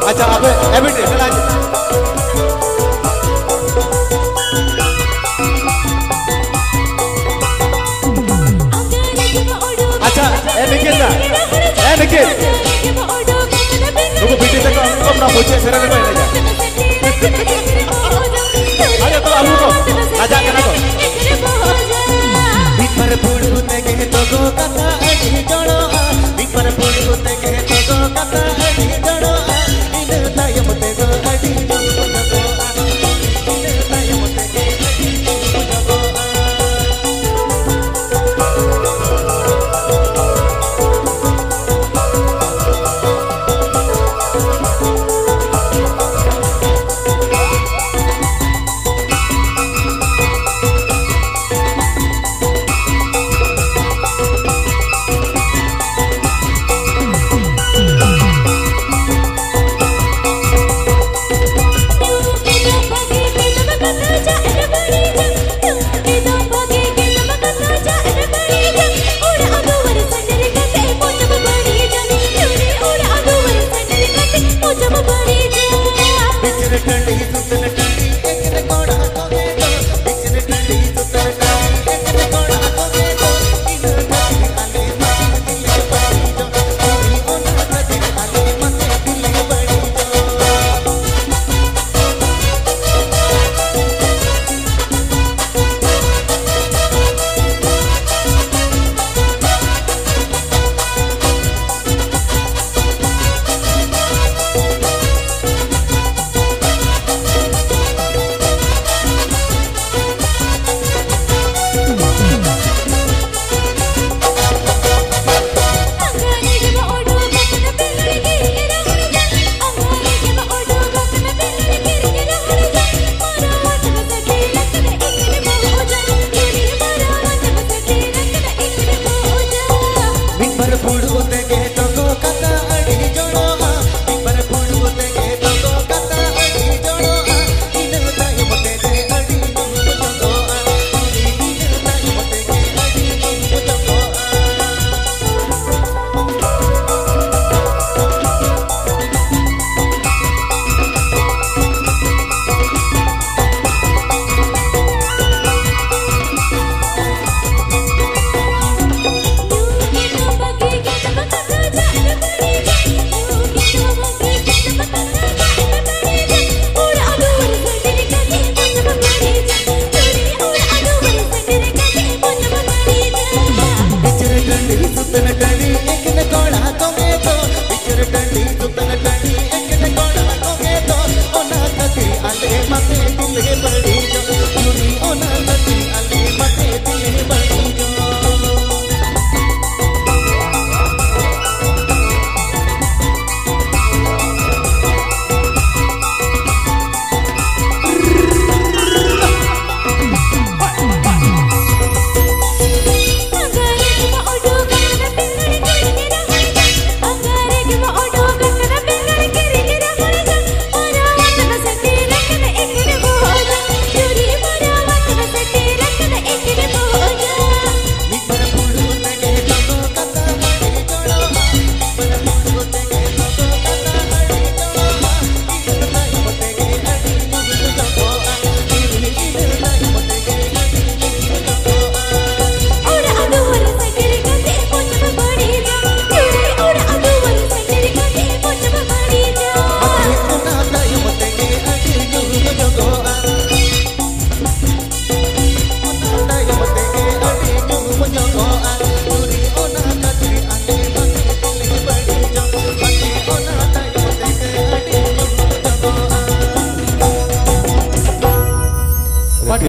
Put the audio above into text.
अच्छा अभी चला अच्छा निखिल तुमको बीटी तक हमको अपना पूछे फिर ले जा अरे तो आलू को आजा के ना को बिपर फूड होते के तो गो कथा अड़ी जड़ो बिपर फूड होते के तो गो कथा अड़ी जड़ो इन तायम ते गो अड़ी जड़ो इन तायम ते के अड़ी जड़ो एक न कोड़ा तो मैं तो बिचर डंडी सुतन डंडी